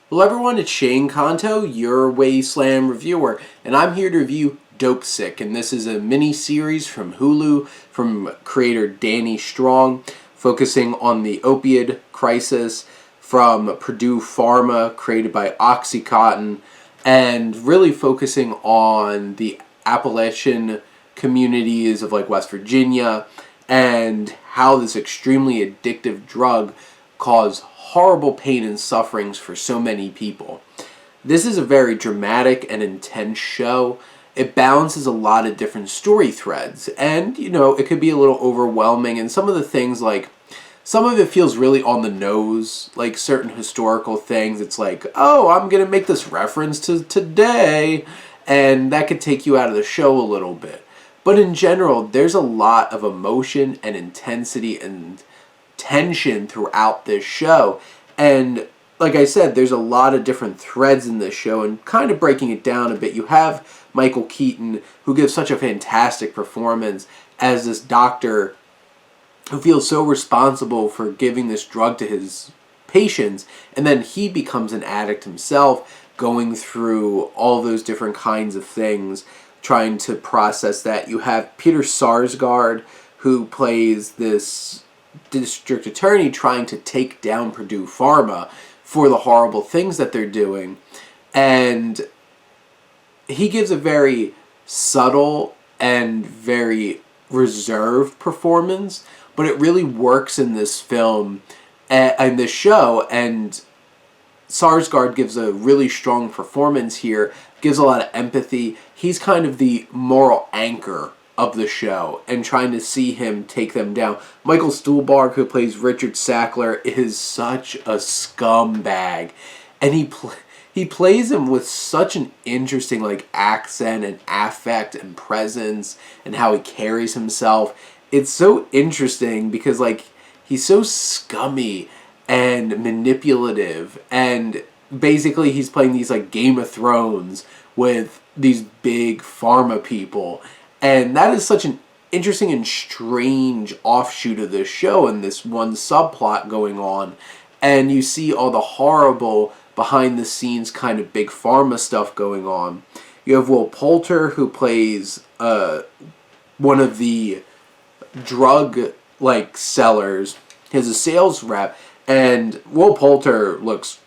Hello everyone, it's Shane Kanto, your Wasteland reviewer, and I'm here to review Dopesick, and this is a mini-series from Hulu from creator Danny Strong, focusing on the opioid crisis from Purdue Pharma, created by Oxycontin, and really focusing on the Appalachian communities of like West Virginia and how this extremely addictive drug caused horrible pain and sufferings for so many people. This is a very dramatic and intense show. It balances a lot of different story threads, and it could be a little overwhelming, and some of the things, like some of it feels really on the nose, like certain historical things. It's like, oh, I'm gonna make this reference to today, and that could take you out of the show a little bit. But in general, there's a lot of emotion and intensity and tension throughout this show, and like I said, there's a lot of different threads in this show, and kind of breaking it down a bit, you have Michael Keaton, who gives such a fantastic performance as this doctor who feels so responsible for giving this drug to his patients, and then he becomes an addict himself, going through all those different kinds of things, trying to process that. You have Peter Sarsgaard, who plays this district attorney trying to take down Purdue Pharma for the horrible things that they're doing, and he gives a very subtle and very reserved performance, but it really works in this film and this show, and Sarsgaard gives a really strong performance here, gives a lot of empathy. He's kind of the moral anchor of the show, and trying to see him take them down. Michael Stuhlbarg, who plays Richard Sackler, is such a scumbag, and he plays him with such an interesting like accent and affect and presence, and how he carries himself. It's so interesting because like he's so scummy and manipulative, and basically he's playing these like Game of Thrones with these big pharma people. And that is such an interesting and strange offshoot of this show, and this one subplot going on. And you see all the horrible behind-the-scenes kind of big pharma stuff going on. You have Poulter, who plays one of the drug sellers. He's a sales rep, and Poulter looks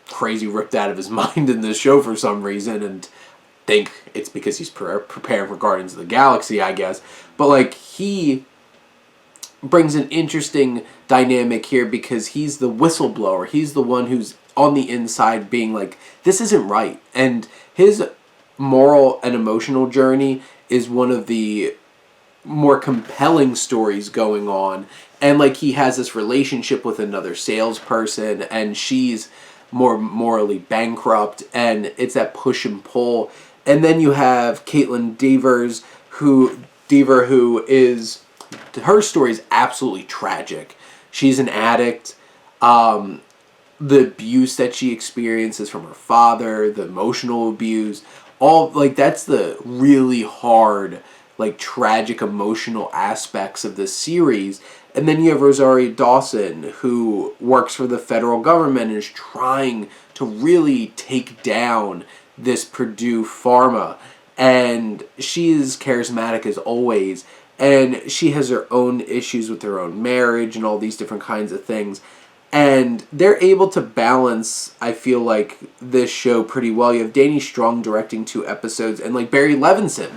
crazy ripped out of his mind in this show for some reason, and think it's because he's preparing for Guardians of the Galaxy, I guess. But like, he brings an interesting dynamic here because he's the whistleblower. He's the one who's on the inside being like, this isn't right. And his moral and emotional journey is one of the more compelling stories going on. And like, he has this relationship with another salesperson, and she's more morally bankrupt, and it's that push and pull. And then you have Kaitlyn who is, her story is absolutely tragic. She's an addict. The abuse that she experiences from her father, the emotional abuse, all like that's the really hard, like tragic emotional aspects of this series. And then you have Rosario Dawson, who works for the federal government and is trying to really take down this Purdue Pharma, and she is charismatic as always, and she has her own issues with her own marriage and all these different kinds of things, and they're able to balance, I feel like, this show pretty well. You have Danny Strong directing 2 episodes, and like Barry Levinson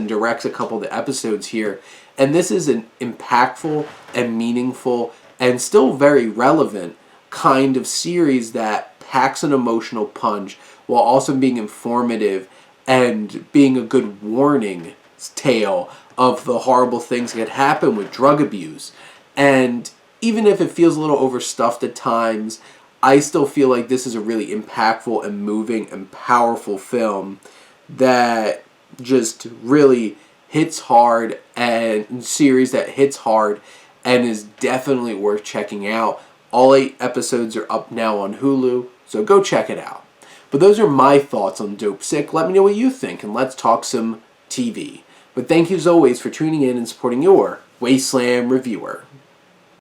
directs a couple of the episodes here, and this is an impactful and meaningful and still very relevant kind of series that packs an emotional punch while also being informative and being a good warning tale of the horrible things that happen with drug abuse. And even if it feels a little overstuffed at times, I still feel like this is a really impactful and moving and powerful film that just really hits hard, and series that hits hard and is definitely worth checking out. All 8 episodes are up now on Hulu, so go check it out. But those are my thoughts on Dopesick. Let me know what you think, and let's talk some TV. But thank you as always for tuning in and supporting your Wasteland reviewer.